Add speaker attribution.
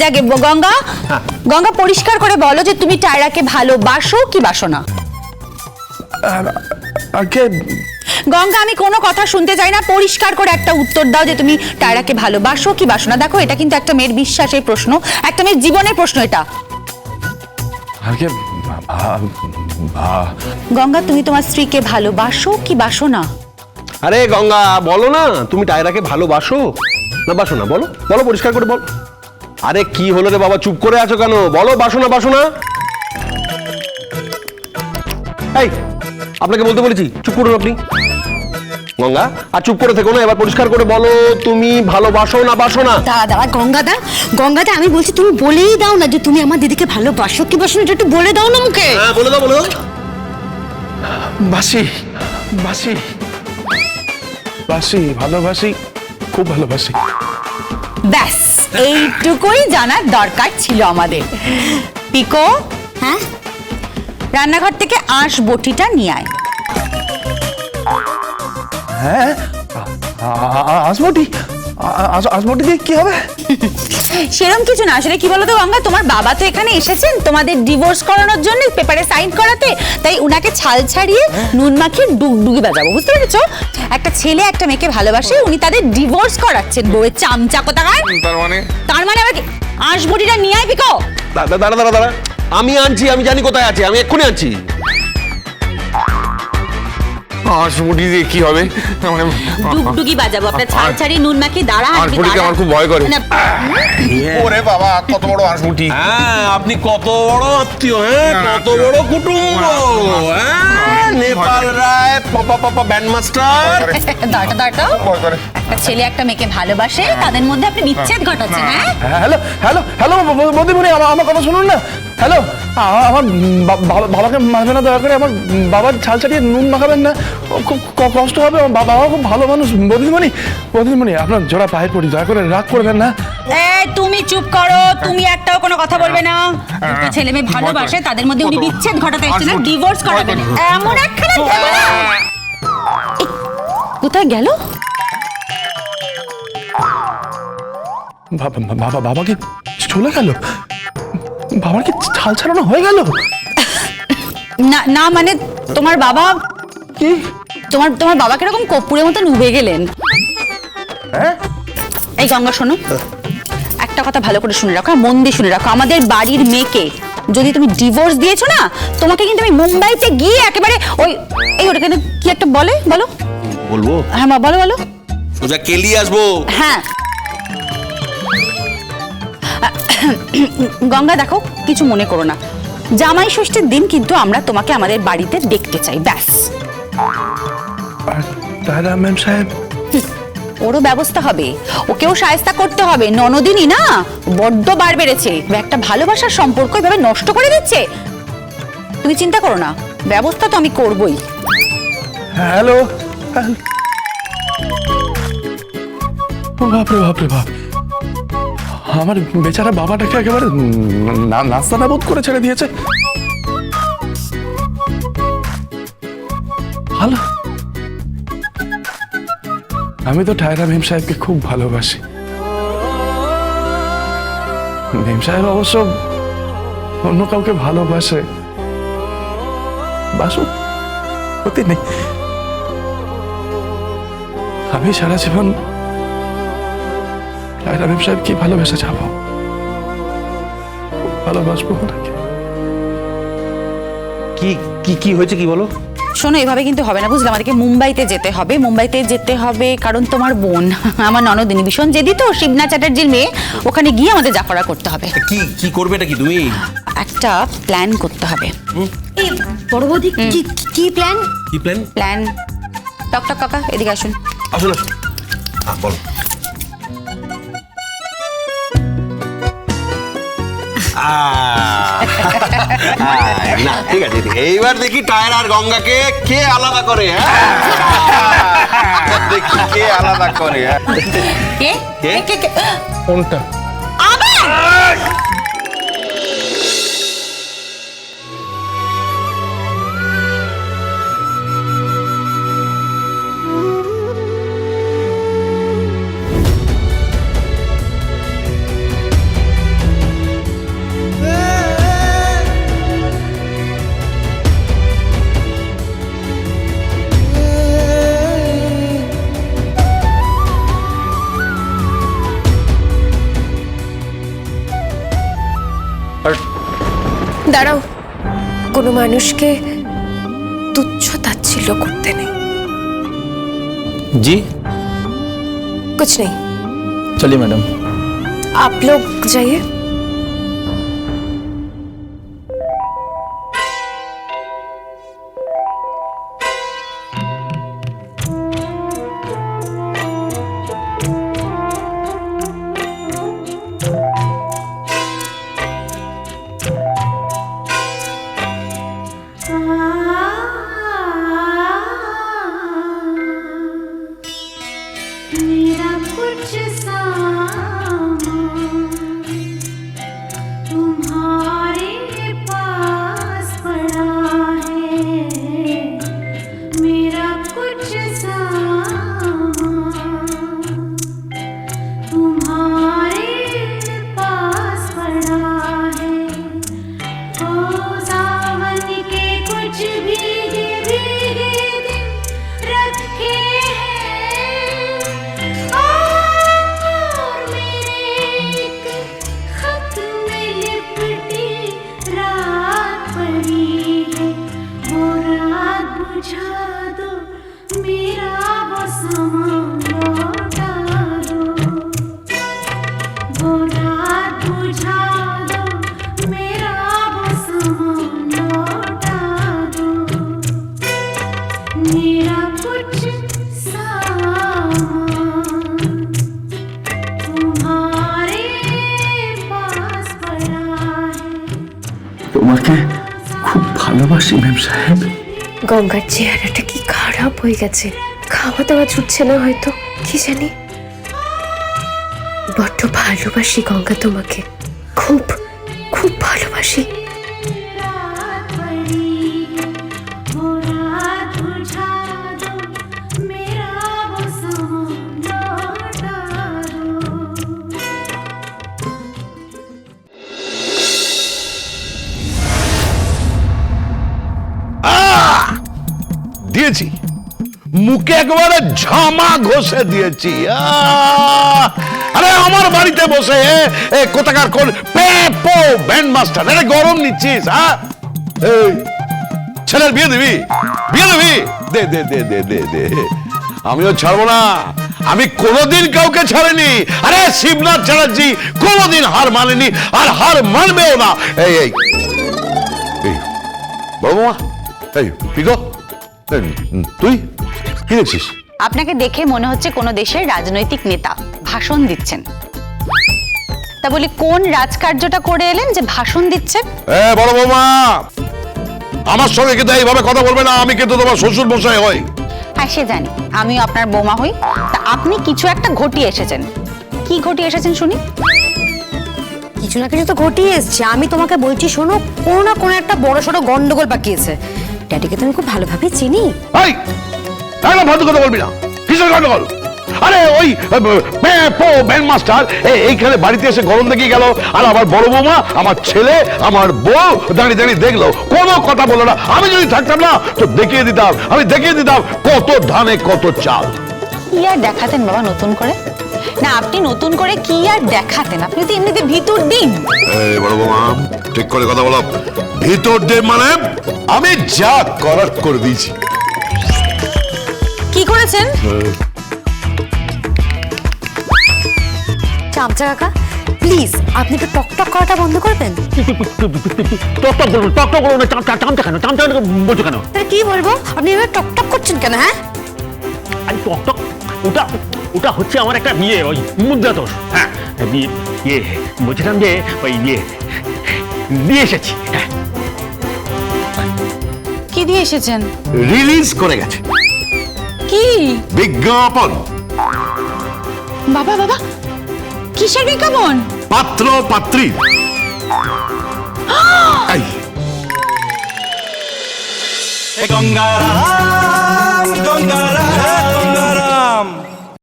Speaker 1: যাকে গঙ্গা, গঙ্গা পরিষ্কার করে বলো যে তুমি টায়রাকে ভালোবাসো কি বাসো না। গঙ্গা, আমি কোনো কথা শুনতে চাই না, পরিষ্কার করে একটা উত্তর দাও যে তুমি টায়রাকে ভালোবাসো কি বাসো না। দেখো, এটা কিন্তু একটা মেয়ের বিশ্বাসের প্রশ্ন, একটা মেয়ের জীবনের প্রশ্ন এটা। গঙ্গা, তুমি তোমার স্ত্রীকে ভালোবাসো কি বাসো না?
Speaker 2: আরে গঙ্গা, বলো না তুমি টায়রাকে ভালোবাসো না বাসো না, বলো বলো, পরিষ্কার করে বল। আরে কি হলো রে বাবা, চুপ করে আছো কেন? বলো, বাসো না বাসো না। এই, আপনাকে বলতে বলেছি, চুপ করুন আপনি। গঙ্গা, আর চুপ করে থেকো না, এবার পরিষ্কার করে বলো তুমি ভালোবাসো না বাসো না।
Speaker 3: দাদা গঙ্গাদা, গঙ্গাদা আমি বলছি তুমি বলেই দাও না যে তুমি আমার দিদিকে ভালোবাসো কি বাসো না, একটু বলে দাও না মুখে।
Speaker 2: হ্যাঁ, বলে দাও বলে দাও।
Speaker 4: বাসি বাসি বাসি, ভালোবাসি, খুব ভালোবাসি।
Speaker 1: ব্যাস, এইটুকুই জানার দরকার ছিল আমাদের। পিকো,
Speaker 3: হ্যাঁ,
Speaker 1: রান্নাঘর থেকে আঁশ বটিটা নিয়ে আয়।
Speaker 4: হ্যাঁ, আসমটি, আসমটি দিয়ে কি হবে?
Speaker 1: সেরকম কিছু না, আসলে কি বলতো গঙ্গা, তোমার বাবা তো এখানে এসেছেন তোমাদের ডিভোর্স করানোর জন্য, পেপারে সাইন করাতে, তাই উনাকে ছাল ছাড়িয়ে নুন মাখিয়ে ডুগডুগি বাজাবো, বুঝতে পেরেছো? একটা ছেলে একটা মেয়েকে ভালোবাসে, উনি তাদের ডিভোর্স করাচ্ছেন, বউয়ের চামচা কোথাকার। তার মানে আবার আঁশ বটিটা নিয়ে আয় পিকো।
Speaker 2: দাঁড়া দাঁড়া দাঁড়া দাঁড়া, আমি আনছি, আমি জানি কোথায় আছে, আমি এক্ষুনি আনছি।
Speaker 5: আঁশবুটি দিয়ে কি হবে?
Speaker 1: ডুগডুগি বাজাবো, আপনার ছাল ছাড়িয়ে নুন মাখিয়ে দাঁড়া।
Speaker 5: আঁশবুটিকে আমার খুব ভয় করে। ওরে বাবা, কত বড় আঁশবুটি!
Speaker 2: হ্যাঁ, আপনি কত বড় আত্মীয়, হ্যাঁ, কত বড় কুটুম্ব, হ্যাঁ, নেপাল রায় পাপা ব্যান্ড মাস্টার।
Speaker 1: দাঁড়াও, একটা ছেলে একটা মেয়েকে ভালোবাসে, তাদের মধ্যে আপনি বিচ্ছেদ ঘটাচ্ছেন। হ্যাঁ,
Speaker 4: হ্যালো হ্যালো হ্যালো বৌদিমণি, আমার কথা শুনুন না। হ্যালো, আমার বাবাকে মারবেন না দয়া করে, আমার বাবার ছাল ছাড়িয়ে নুন মাখাবেন না, খুব কষ্ট হবে। আমার বাবা খুব ভালো মানুষ। বৌদিমণি, বৌদিমণি, আপনার জোড়া পায়ে পড়ি, দয়া করে রাগ করবেন না।
Speaker 1: এই তুমি চুপ করো, তুমি একটাও কোনো কথা বলবে না। দুটো ছেলে মেয়ে ভালোবাসে, তাদের মধ্যে উনি বিচ্ছেদ ঘটাতে এসেছেন, ডিভোর্স করাবেন, এমন একখানা ঝামেলা। কোথায় গেল?
Speaker 4: বাবা কি চলে গেল? বাবার কি ছাল ছাড়ানো হয়ে গেল?
Speaker 1: না না, মানে তোমার বাবা
Speaker 4: কি?
Speaker 1: তোমার বাবা কিরকম কর্পূরের মতন উবে গেলেন। এই গঙ্গা, শোনো, একটা কথা ভালো করে শুনে রাখো, মন দিয়ে শুনে রাখো। আমাদের বাড়ির মেয়েকে যদি তুমি ডিভোর্স দিয়েছো না, তোমাকে কিন্তু আমি মুম্বাইতে গিয়ে একেবারে ওই ওটাকে কি একটা বলো
Speaker 2: বলবো?
Speaker 1: হ্যাঁ মা, বলো বলো।
Speaker 2: সোজা কেলি আসবো।
Speaker 1: হ্যাঁ গঙ্গা, দেখো, কিছু মনে করো না, জামাই ষষ্ঠীর দিন কিন্তু আমরা তোমাকে আমাদের বাড়িতে দেখতে চাই, ব্যাস।
Speaker 4: দাদা ম্যাম সাহেব,
Speaker 1: ওরও ব্যবস্থা হবে, ওকেও শায়েস্তা করতে হবে। ননদিনী না, বড্ড বার বেড়েছে, একটা ভালোবাসার সম্পর্ক এভাবে নষ্ট করে দিচ্ছে। তুমি চিন্তা করো না, ব্যবস্থা তো আমি করবই।
Speaker 4: হ্যালো, বাপরে বাপরে বাপ, আমার বেচারা বাবাটাকে একেবারে নাস্তা নাবুদ করে ছেড়ে দিয়েছে। ভালো, আমি তো টায়রা মেম সাহেবকে খুব ভালোবাসি। মেম সাহেব অবশ্য অন্য কাউকে ভালোবাসে, বাসুক, ক্ষতি নেই। আমি সারা জীবন টায়রা মেম সাহেবকে ভালোবেসে যাবো, ভালোবাসবো ওনাকে।
Speaker 2: কি কি কি হয়েছে কি বলো?
Speaker 1: শোনো, এভাবে কিন্তু হবে না, বুঝলে? আমাদেরকে মুম্বাইতে যেতে হবে, মুম্বাইতে যেতে হবে, কারণ তোমার বোন, আমার ননদিনী, ভীষণ জেদি তো, শিবনা চ্যাটার্জির মেয়ে, ওখানে গিয়ে আমাদের জাফরা করতে হবে।
Speaker 2: কি কি করবে এটা কি তুমি?
Speaker 1: একটা প্ল্যান করতে হবে।
Speaker 3: এই বড় বৌদি, কি প্ল্যান?
Speaker 2: কি প্ল্যান?
Speaker 1: প্ল্যান, টক কাকা এদিকে আসুন।
Speaker 2: আসুন আসুন, বলো। না, ঠিক আছে, এইবার দেখি টায়ার আর গঙ্গাকে কে আলাদা করে। হ্যাঁ, দেখি কে আলাদা করে।
Speaker 1: কে
Speaker 2: কে?
Speaker 1: কে কে?
Speaker 4: কোনটা?
Speaker 1: আবার
Speaker 6: দাঁড়াও, কোনো মানুষকে তুচ্ছ তাচ্ছিল্য করতে নেই।
Speaker 4: जी
Speaker 6: कुछ नहीं,
Speaker 4: चलिए मैडम।
Speaker 6: आप लोग जाइए।
Speaker 7: मेरा कुछ सामान तुम्हारे पास पड़ा है, मेरा कुछ सामान तुम्हारे पास पड़ा है। ओ सावन के कुछ भीगे भीगे दिन रखे हैं, और मेरे एक खत में लिपटी रात पड़ी है। वो रात बुझा दो, मेरा वो सामान लौटा दो। वो रात बुझा दो, मेरा वो सामान लौटा दो। मेरा कुछ सामान तुम्हारे पास पड़ा है।
Speaker 4: তোমাকে খুব ভালোবাসি ম্যাম সাহেব।
Speaker 6: গঙ্গার চেহারাটা কি খারাপ হয়ে গেছে, খাওয়া দাওয়া ছুটছে না হয়তো, কি জানি। বড্ড ভালোবাসি গঙ্গা তোমাকে, খুব খুব ভালোবাসি।
Speaker 7: रात पड़ी है, वो रात बुझा दो, मेरा वो सामान लौटा दो।
Speaker 5: দিয়েছি মুখে একেবারে ঝামা ঘষে দিয়েছি। আরে আমার বাড়িতে বসে কোথাকার কোন পেপো ব্যান্ড মাস্টার, আরে গরম নিচ্ছিস? এই ছেলের বিয়ে দিবি? বিয়ে দিবি? দে দে দে দে দে দে। আমিও ছাড়বো না, আমি কোনোদিন কাউকে ছাড়িনি। আরে শিবনাথ চ্যাটার্জি কোনোদিন হার মানেনি আর হার মানবেও না। এই এই এই বড় মামা, এই পিগো, তুই কি দেখছিস?
Speaker 1: আপনাকে দেখে মনে হচ্ছে কোনো দেশের রাজনৈতিক নেতা ভাষণ দিচ্ছেন। তা বলি কোন রাজকার্যটা করে এলেন যে ভাষণ দিচ্ছেন?
Speaker 5: বড় বৌমা, আমার সঙ্গে কিন্তু এইভাবে কথা বলবে না, আমি কিন্তু তোমার শ্বশুর মশাই হই।
Speaker 1: হ্যাঁ সে জানি, আমিও আপনার বৌমা হই। তা আপনি কিছু একটা ঘটিয়ে এসেছেন, কি ঘটিয়ে এসেছেন শুনি?
Speaker 3: কিছু না কিছু তো ঘটিয়ে এসছে। আমি তোমাকে বলছি শোনো, কোনো না কোনো একটা বড় সড়ো গন্ডগোল পাকিয়েছে। ড্যাডিকে তুমি খুব ভালোভাবে চিনি।
Speaker 5: এই একদম ফালতু কথা বলবি না। কিসের গন্ডগোল? আরে ওই পেপো ব্যান্ড মাস্টার এইখানে বাড়িতে এসে গরম দেখিয়ে গেল, আর আমার বড় বৌমা, আমার ছেলে, আমার বউ দাঁড়িয়ে দাঁড়িয়ে দেখলো, কোনো কথা বললো না। আমি যদি থাকতাম না তো দেখিয়ে দিতাম, আমি দেখিয়ে দিতাম কত ধানে কত চাল।
Speaker 1: কি আর দেখাতেন বাবা নতুন করে? না আপনি নতুন করে কি আর দেখাতেন, আপনি তো এমনিতে ভিতর দিন।
Speaker 5: এই বড় বৌমা, ঠিক করে কথা বলো। ভিতর দে মানে আমি যা করার করে দিয়েছি।
Speaker 1: কি করেছেন?
Speaker 3: চামচা কাকা প্লিজ আপনি একটু টক টক করাটা বন্ধ করবেন?
Speaker 2: টক টক বলুন, টক টক বলুন না, চামচা কেন? চামচা বলছো কেন?
Speaker 3: তাহলে কি বলবো? আপনি এভাবে টক টক করছেন কেন? হ্যাঁ
Speaker 2: আরে টক টক ওটা ওটা হচ্ছে আমার একটা বিয়ে, ওই মুদ্রা দোষ। হ্যাঁ বিয়ে ইয়ে বলছিলাম যে ওই ইয়ে দিয়ে এসেছি। হ্যাঁ
Speaker 1: কি দিয়ে এসেছেন?
Speaker 5: রিলিজ করে গেছে
Speaker 1: কি
Speaker 5: বিজ্ঞাপন।
Speaker 1: বাবা বাবা, কিসের বিজ্ঞাপন?
Speaker 5: পাত্র পাত্রী।
Speaker 8: গঙ্গারাম গঙ্গারাম